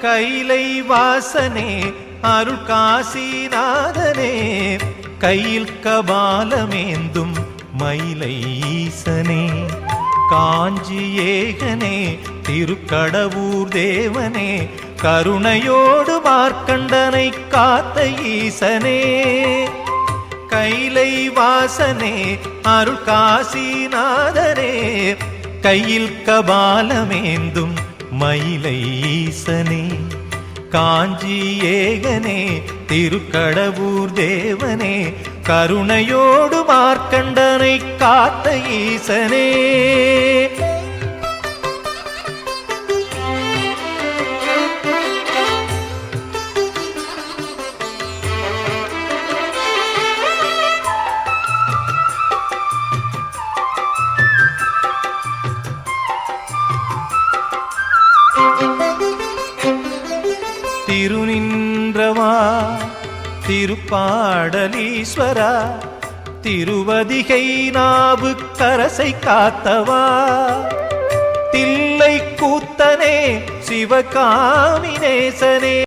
கைலை வாசனே அருள் காசிநாதனே கையில் கபாலமேந்தும் மயிலை ஈசனே காஞ்சி ஏகனே திருக்கடவூர் தேவனே கருணையோடு மார்க்கண்டனை காத்த ஈசனே கைலை வாசனே அருள் காசிநாதனே கையில் கபாலமேந்தும் மயிலை ஈசனே காஞ்சி ஏகனே திருக்கடவூர் தேவனே கருணையோடு மார்க்கண்டனை காத்த ஈசனே திருநின்றவா திருப்பாடலீஸ்வரா திருவதிகை நாவுக்கரசை காத்தவா தில்லை கூத்தனே சிவகாமினேசனே